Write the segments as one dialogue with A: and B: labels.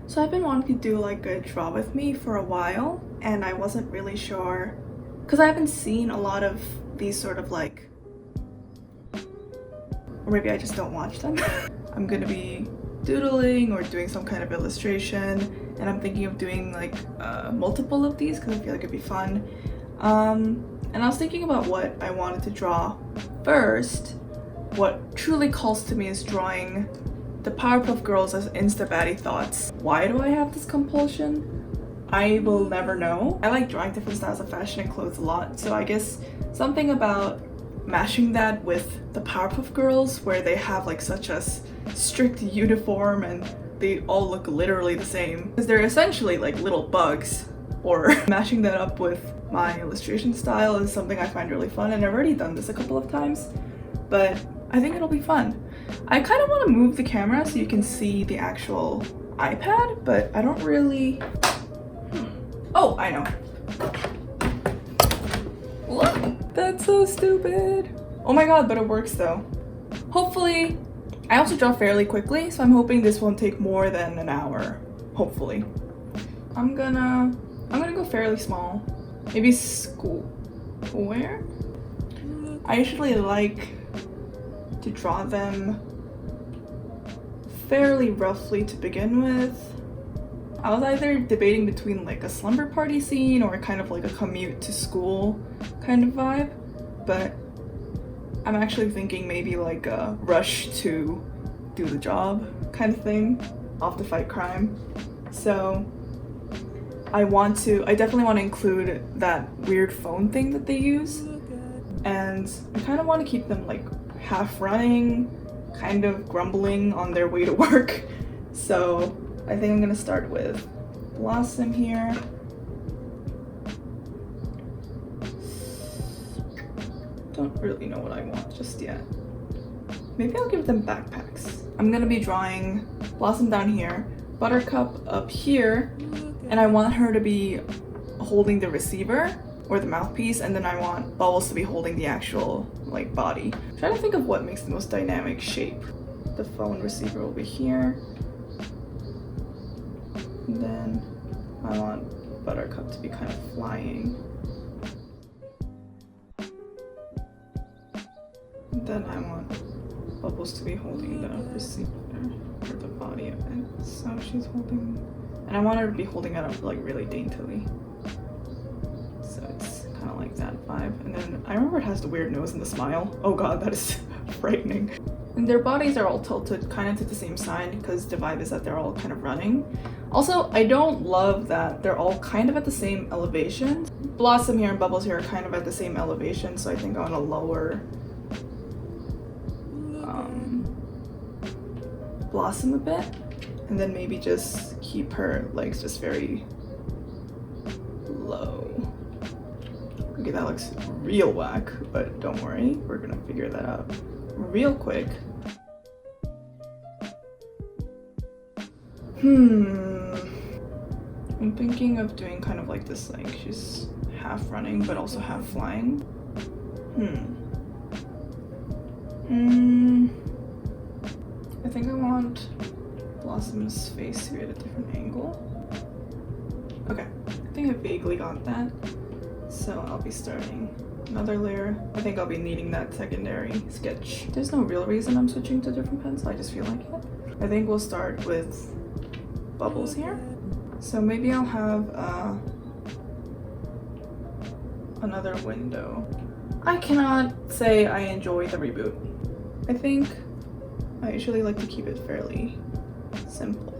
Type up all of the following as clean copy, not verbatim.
A: So I've been wanting to do like a draw with me for a while, and I wasn't really sure because I haven't seen a lot of these sort of like, or maybe I just don't watch them. I'm gonna be doodling or doing some kind of illustration, and I'm thinking of doing like multiple of these because I feel like it'd be fun. And I was thinking about what I wanted to draw first. What truly calls to me is drawing the Powerpuff Girls as insta-baddie thoughts. Why do I have this compulsion? I will never know. I like drawing different styles of fashion and clothes a lot, so I guess something about mashing that with the Powerpuff Girls, where they have like such a strict uniform and they all look literally the same, because they're essentially like little bugs, or mashing that up with my illustration style is something I find really fun, and I've already done this a couple of times, but I think it'll be fun. I kind of want to move the camera so you can see the actual iPad, but I don't really... Oh, I know. Look! That's so stupid! Oh my god, but it works though. Hopefully... I also draw fairly quickly, so I'm hoping this won't take more than an hour. Hopefully. I'm gonna go fairly small. Maybe square? I usually like to draw them fairly roughly to begin with. I was either debating between like a slumber party scene or kind of like a commute to school kind of vibe, but I'm actually thinking maybe like a rush to do the job kind of thing, off to fight crime. So I definitely want to include that weird phone thing that they use, and I kind of want to keep them like half running, kind of grumbling on their way to work. So I think I'm gonna start with Blossom here. Don't really know what I want just yet. Maybe I'll give them backpacks. I'm gonna be drawing Blossom down here, Buttercup up here, and I want her to be holding the receiver or the mouthpiece, and then I want Bubbles to be holding the actual like body. I'm trying to think of what makes the most dynamic shape. The phone receiver will be here. And then I want Buttercup to be kind of flying. And then I want Bubbles to be holding the receiver or the body of it. So she's holding, and I want her to be holding it up like really daintily. So it's kind of like that vibe. And then I remember it has the weird nose and the smile. Oh god, that is frightening. And their bodies are all tilted kind of to the same side because the vibe is that they're all kind of running. Also, I don't love that they're all kind of at the same elevation. Blossom here and Bubbles here are kind of at the same elevation, so I think I want to lower Blossom a bit, and then maybe just keep her legs just very low. Okay, that looks real whack, but don't worry, we're gonna figure that out real quick. I'm thinking of doing kind of like this, like she's half running but also half flying. I think I want Blossom's face to be at a different angle. Okay, I think I vaguely got that. So I'll be starting another layer. I think I'll be needing that secondary sketch. There's no real reason I'm switching to different pencil, I just feel like it. I think we'll start with Bubbles here. So maybe I'll have another window. I cannot say I enjoy the reboot. I think I usually like to keep it fairly simple.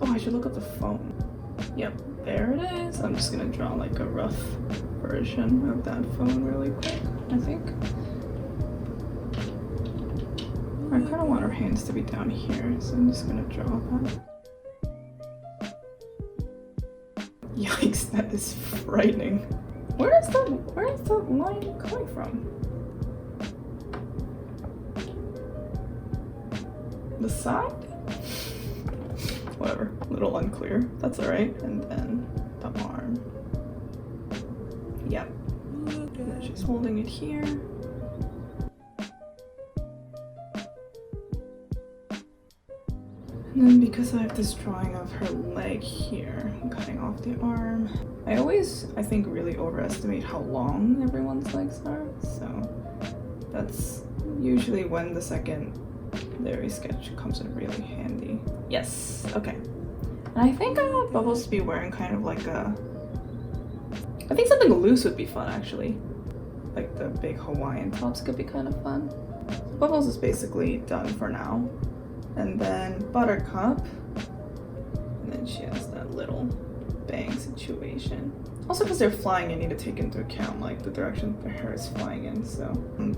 A: Oh, I should look up the phone. Yep, there it is. I'm just gonna draw like a rough version of that phone really quick, I think. I kind of want her hands to be down here, so I'm just gonna draw that. Yikes, that is frightening. Where is the line coming from? The side? Whatever, a little unclear. That's alright. And then the arm. Yep. And then she's holding it here. And then because I have this drawing of her leg here, I'm cutting off the arm. I always, I think, really overestimate how long everyone's legs are, so that's usually when the secondary sketch comes in really handy. Yes, okay. And I think I want Bubbles to be wearing kind of like a... I think something loose would be fun, actually. Like the big Hawaiian tops could be kind of fun. Bubbles is basically done for now. And then Buttercup. And then she has that little bang situation. Also because they're flying, you need to take into account like the direction their hair is flying in, so.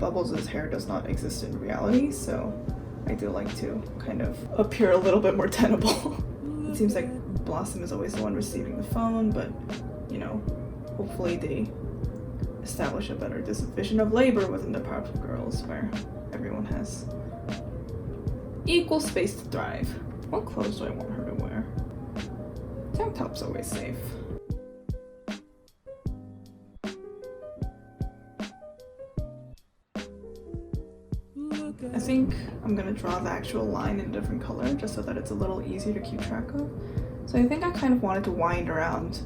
A: Bubbles' hair does not exist in reality, so I do like to kind of appear a little bit more tenable. It seems like Blossom is always the one receiving the phone, but you know, hopefully they establish a better division of labor within the Powerpuff Girls where everyone has equal space to thrive. What clothes do I want her to wear? Tank top's always safe. I think I'm gonna draw the actual line in a different color just so that it's a little easier to keep track of. So I think I kind of wanted to wind around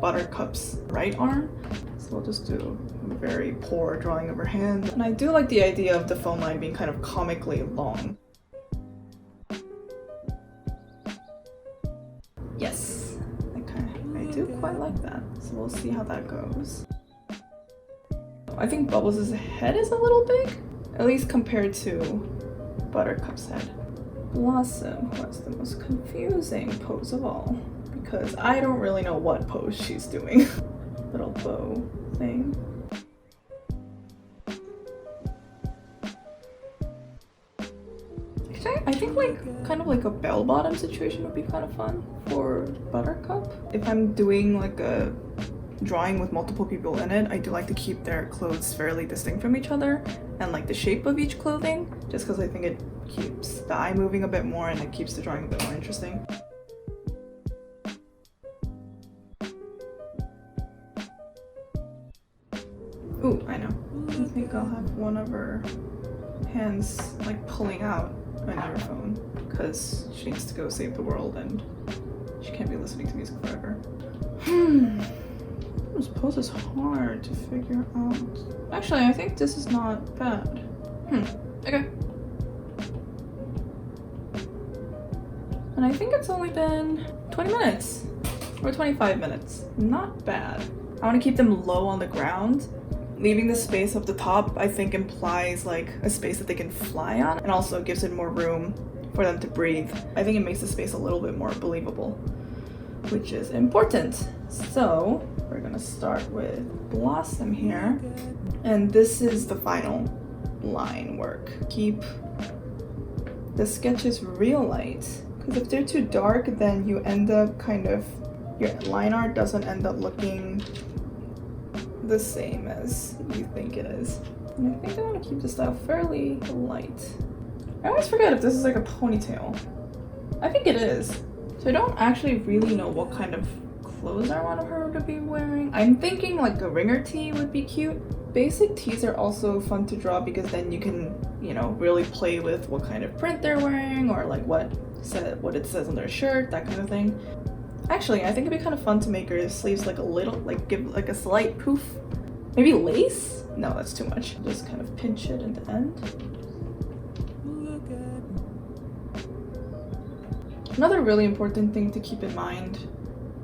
A: Buttercup's right arm. So we'll just do a very poor drawing of her hand. And I do like the idea of the phone line being kind of comically long. Yes, I do quite like that. So we'll see how that goes. I think Bubbles' head is a little big, at least compared to Buttercup's head. Blossom, who has the most confusing pose of all, because I don't really know what pose she's doing. Little bow thing. Actually, I think like kind of like a bell-bottom situation would be kind of fun for Buttercup. If I'm doing like a drawing with multiple people in it, I do like to keep their clothes fairly distinct from each other and like the shape of each clothing, just because I think it keeps the eye moving a bit more and it keeps the drawing a bit more interesting. Ooh, I know. I think I'll have one of her hands like pulling out an earphone because she needs to go save the world and she can't be listening to music forever. This pose is hard to figure out. Actually, I think this is not bad. Okay. And I think it's only been 20 minutes or 25 minutes. Not bad. I want to keep them low on the ground. Leaving the space up the top, I think, implies like a space that they can fly on and also gives it more room for them to breathe. I think it makes the space a little bit more believable, which is important. So we're gonna start with Blossom here, and this is the final line work. Keep the sketches real light, because if they're too dark, then you end up kind of, your line art doesn't end up looking the same as you think it is. And I think I want to keep the style fairly light. I always forget if this is like a ponytail. I think it is. So I don't actually really know what kind of clothes I want her to be wearing. I'm thinking like a ringer tee would be cute. Basic tees are also fun to draw because then you can, you know, really play with what kind of print they're wearing or like what it says on their shirt, that kind of thing. Actually, I think it'd be kind of fun to make her sleeves like a little, like give like a slight poof. Maybe lace? No, that's too much. Just kind of pinch it in the end. Another really important thing to keep in mind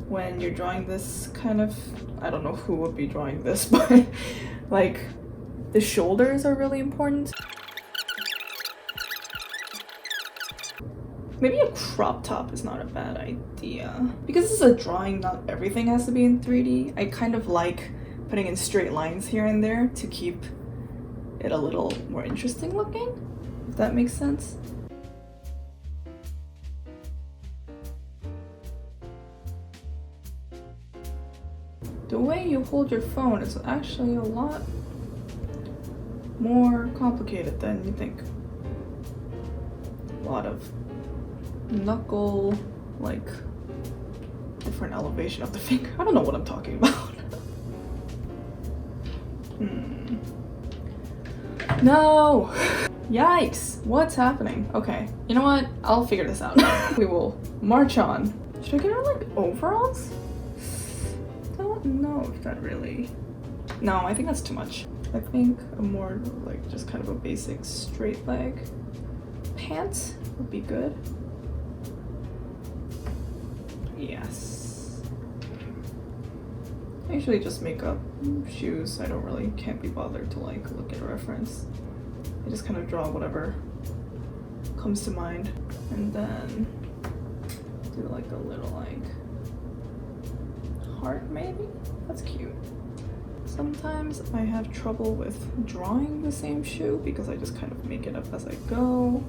A: when you're drawing this kind of, I don't know who would be drawing this, but like the shoulders are really important. Maybe a crop top is not a bad idea. Because this is a drawing, not everything has to be in 3D. I kind of like putting in straight lines here and there to keep it a little more interesting looking, if that makes sense. The way you hold your phone is actually a lot more complicated than you think. A lot of knuckle, like different elevation of the finger. I don't know what I'm talking about. No! Yikes, what's happening? Okay, you know what? I'll figure this out. We will march on. Should I get her like overalls? Don't know if that really... No, I think that's too much. I think a more like just kind of a basic straight leg pants would be good. Yes. I usually just make up shoes. I don't really, can't be bothered to like look at a reference. I just kind of draw whatever comes to mind and then do like a little like heart maybe? That's cute. Sometimes I have trouble with drawing the same shoe because I just kind of make it up as I go.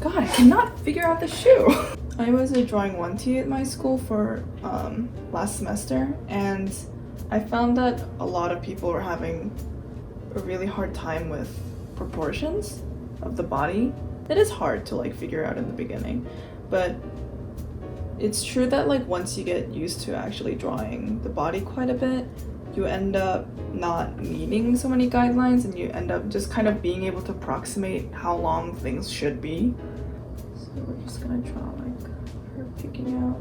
A: God, I cannot figure out the shoe! I was a drawing 1T at my school for last semester, and I found that a lot of people were having a really hard time with proportions of the body. It is hard to like figure out in the beginning, but it's true that like once you get used to actually drawing the body quite a bit, you end up not needing so many guidelines and you end up just kind of being able to approximate how long things should be. So we're just gonna draw like her peeking out.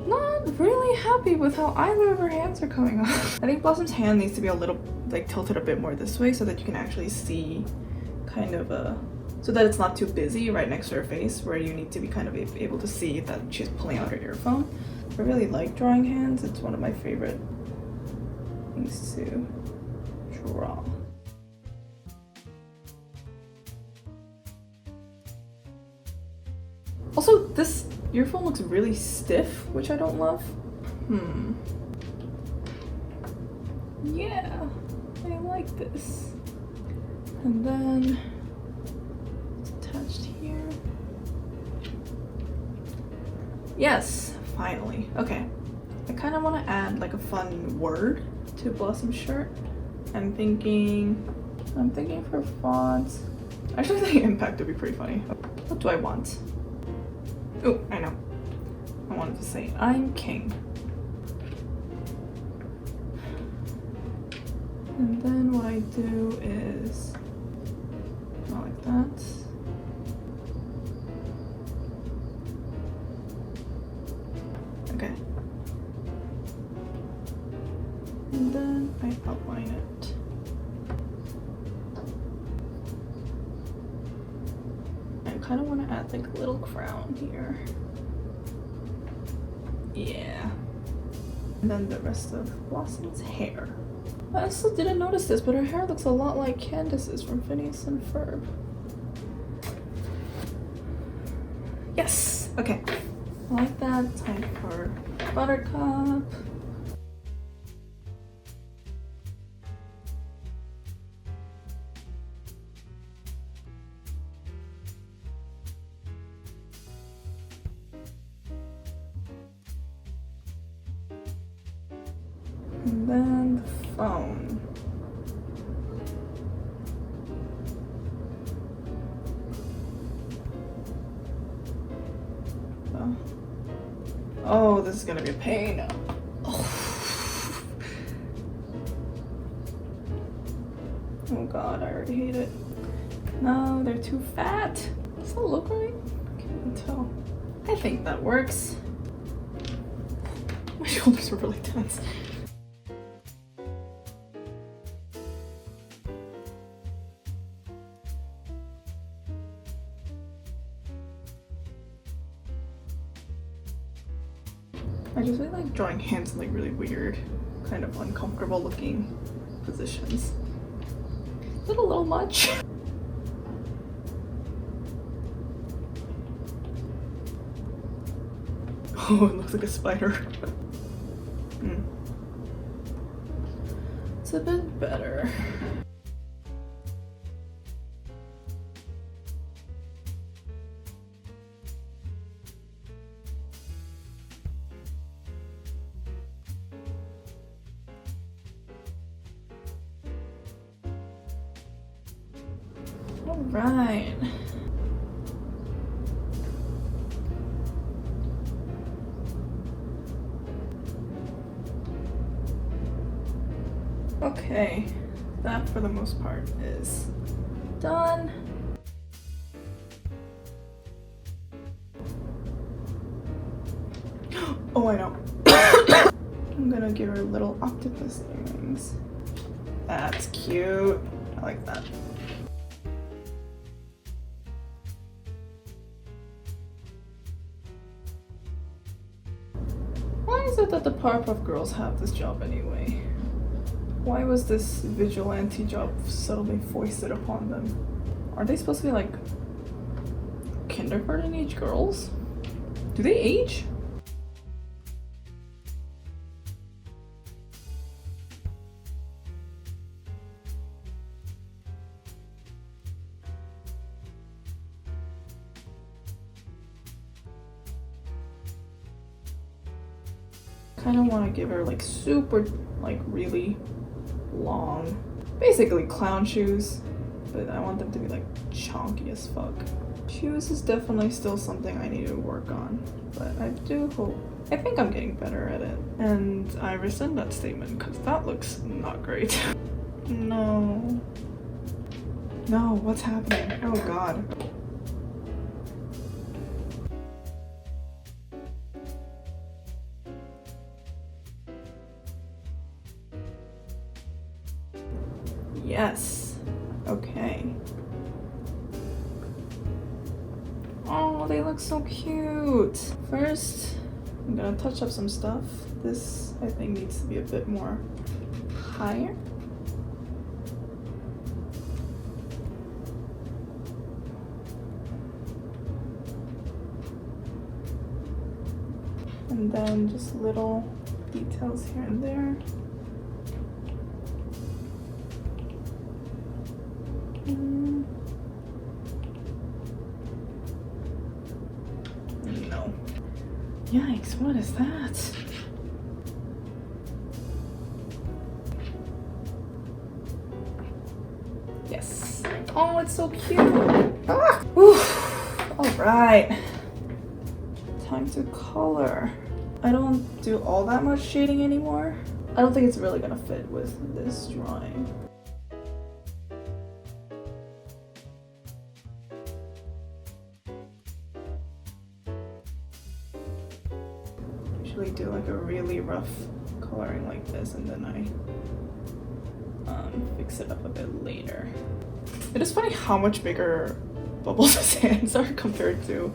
A: Not really happy with how either of her hands are coming off. I think Blossom's hand needs to be a little like tilted a bit more this way so that you can actually see kind of so that it's not too busy right next to her face where you need to be kind of able to see that she's pulling out her earphone. I really like drawing hands. It's one of my favorite things to draw. Also, this earphone looks really stiff, which I don't love. Yeah, I like this. And then it's attached here. Yes, finally. Okay. I kind of want to add like a fun word to Blossom's shirt. I'm thinking for fonts. I actually think impact would be pretty funny. What do I want? Oh, I know. I wanted to say, I'm king. And then what I do is, not like that. Okay. And then I outline it. I kind of want to add like a little crown here. Yeah. And then the rest of Blossom's hair. I also didn't notice this, but her hair looks a lot like Candace's from Phineas and Ferb. Yes! Okay. I like that. Time for Buttercup. And then the phone. Oh, this is gonna be a pain. Oh. Oh god, I already hate it. No, they're too fat. Does that look right? I can't even tell. I think that works. My shoulders are really tense. I just really like drawing hands in like really weird, kind of uncomfortable looking positions. Is it a little much? Oh, it looks like a spider. It's a bit better. All right. Okay, that for the most part is Done. Oh, I know. I'm gonna give her little octopus earrings. That's cute. I like that. Why is it that the Powerpuff Girls have this job anyway? Why was this vigilante job suddenly foisted upon them? Are they supposed to be like kindergarten age girls? Do they age? Kind of want to give her like super, like really long, basically clown shoes, but I want them to be like chonky as fuck. Shoes is definitely still something I need to work on, but I think I'm getting better at it. And I rescind that statement because that looks not great. No, what's happening? Oh god. Yes. Okay. Oh, they look so cute. First, I'm gonna touch up some stuff. This, I think, needs to be a bit more higher. And then just little details here and there. No. Yikes, what is that? Yes. Oh, it's so cute. Ah! Alright. Time to color. I don't do all that much shading anymore. I don't think it's really gonna fit with this drawing. Usually do like a really rough coloring like this, and then I fix it up a bit later. It is funny how much bigger Bubbles' hands are compared to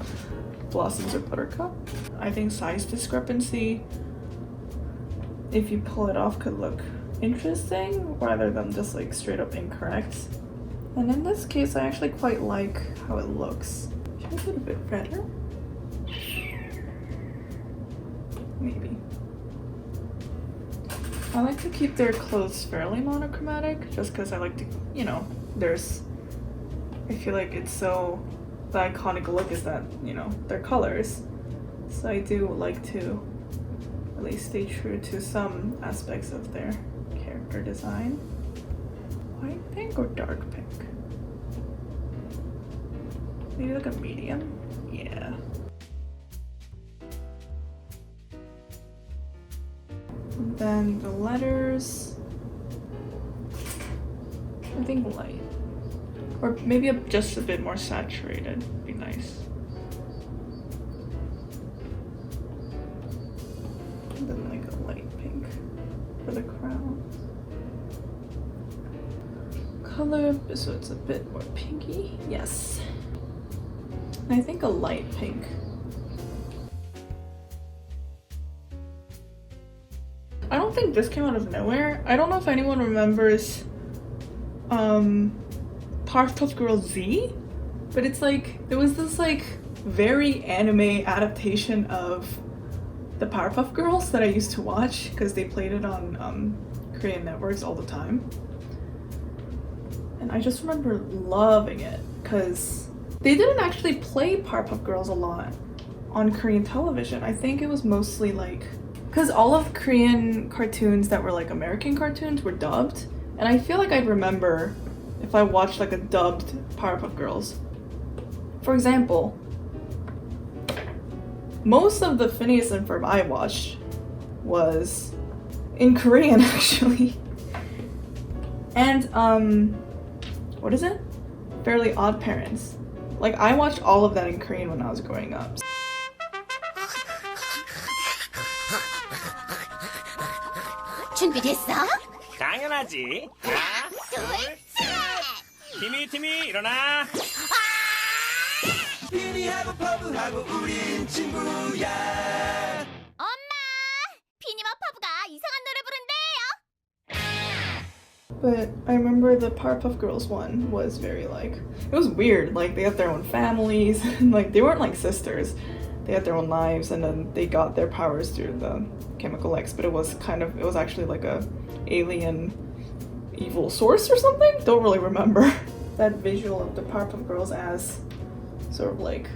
A: Blossom's or Buttercup. I think size discrepancy, if you pull it off, could look interesting rather than just like straight up incorrect. And in this case, I actually quite like how it looks. Should I put a bit redder? Maybe. I like to keep their clothes fairly monochromatic just because I like to, you know, I feel like it's so, the iconic look is that, you know, their colors. So I do like to at least stay true to some aspects of their character design. White pink or dark pink? Maybe like a medium? Yeah. And then the letters, I think light. Or maybe just a bit more saturated would be nice. And then like a light pink for the crown. Color, so it's a bit more pinky. Yes. I think a light pink. I don't think this came out of nowhere. I don't know if anyone remembers Powerpuff Girls Z, but it's like there was this like very anime adaptation of the Powerpuff Girls that I used to watch because they played it on Korean networks all the time, and I just remember loving it because they didn't actually play Powerpuff Girls a lot on Korean television. I think it was mostly like because all of Korean cartoons that were like American cartoons were dubbed, and I feel like I'd remember if I watched like a dubbed Powerpuff Girls. For example, most of the Phineas and Ferb I watched was in Korean actually. And what is it? Fairly Odd Parents. Like, I watched all of that in Korean when I was growing up.
B: 준비됐어?
C: 당연하지. 하나, 둘, 셋. 티미 일어나. 피니하고 퍼브하고 우린 친구야.
B: 엄마! 피니와 퍼브가 이상한 노래 부른대요.
A: But I remember the Powerpuff Girls one was very like, it was weird. Like, they had their own families, and like they weren't like sisters. They had their own lives, and then they got their powers through the chemical X. But it was actually like a alien evil source or something. Don't really remember. That visual of the Powerpuff Girls as sort of like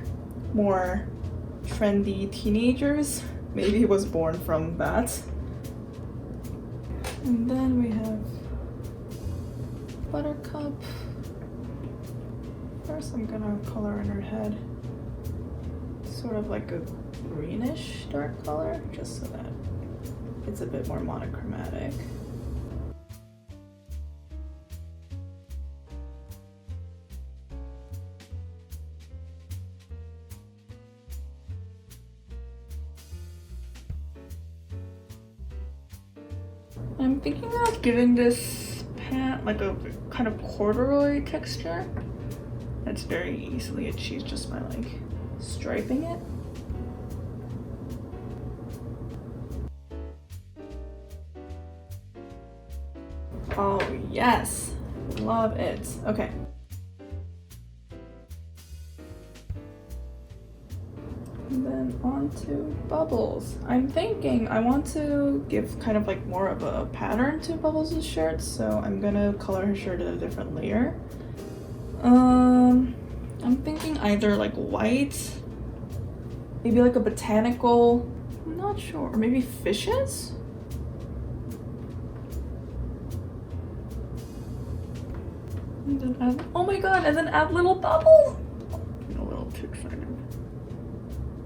A: more trendy teenagers maybe was born from that. And then we have Buttercup. First I'm gonna color in her head sort of like a greenish dark color, just so that it's a bit more monochromatic. I'm thinking of giving this pant like a kind of corduroy texture. That's very easily achieved just by like striping it. Oh yes, love it. Okay. And then on to Bubbles. I'm thinking I want to give kind of like more of a pattern to Bubbles' shirt, so I'm gonna color her shirt in a different layer. I'm thinking either like white, maybe like a botanical, I'm not sure, or maybe fishes? And then add, oh my god, and then add little bubbles! I'm a little too excited.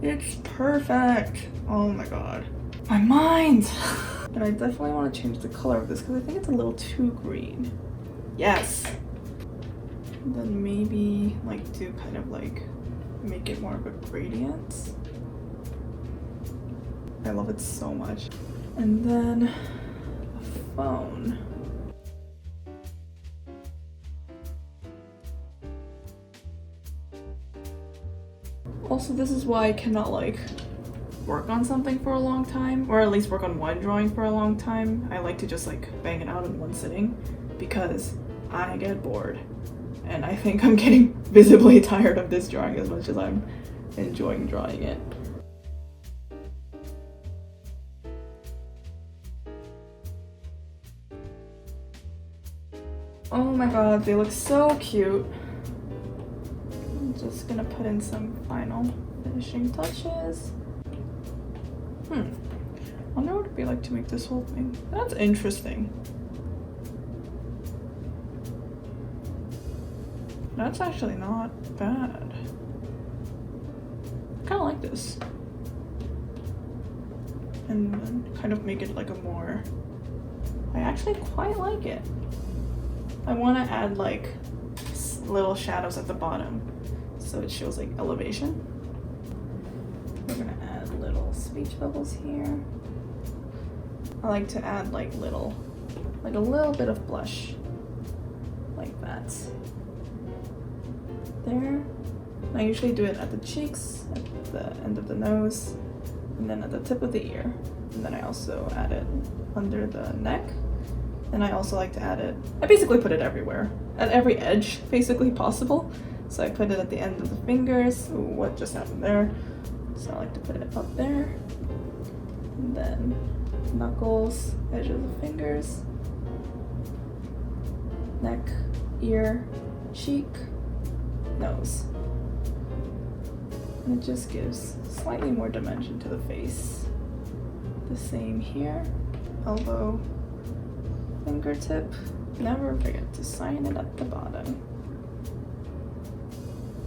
A: It's perfect! Oh my god. My mind! And I definitely want to change the color of this because I think it's a little too green. Yes! And then maybe like do kind of like make it more of a gradient. I love it so much. And then a phone. Also, this is why I cannot like work on something for a long time, or at least work on one drawing for a long time. I like to just like bang it out in one sitting because I get bored. And I think I'm getting visibly tired of this drawing as much as I'm enjoying drawing it. Oh my god, they look so cute. I'm just gonna put in some final finishing touches. I wonder what it'd be like to make this whole thing. That's interesting. That's actually not bad. I kind of like this. And then kind of make it like a more... I actually quite like it. I want to add like little shadows at the bottom so it shows like elevation. We're gonna add little speech bubbles here. I like to add like a little bit of blush like that. There. I usually do it at the cheeks, at the end of the nose, and then at the tip of the ear. And then I also add it under the neck. And I also like to add it, I basically put it everywhere, at every edge basically possible. So I put it at the end of the fingers. Ooh, what just happened there? So I like to put it up there. And then knuckles, edge of the fingers, neck, ear, cheek, nose. And it just gives slightly more dimension to the face. The same here, elbow, fingertip. Never forget to sign it at the bottom.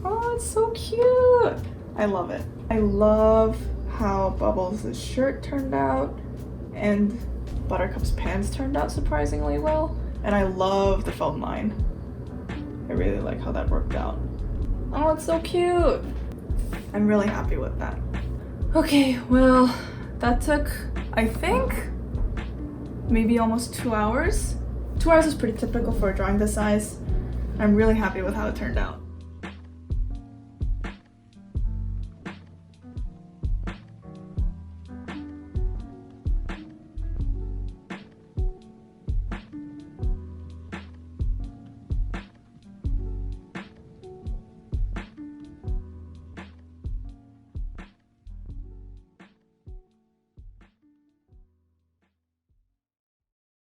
A: Oh, it's so cute! I love it. I love how Bubbles' shirt turned out and Buttercup's pants turned out surprisingly well. And I love the phone line. I really like how that worked out. Oh, it's so cute. I'm really happy with that. Okay, well, that took, I think, maybe almost 2 hours. 2 hours is pretty typical for a drawing this size. I'm really happy with how it turned out.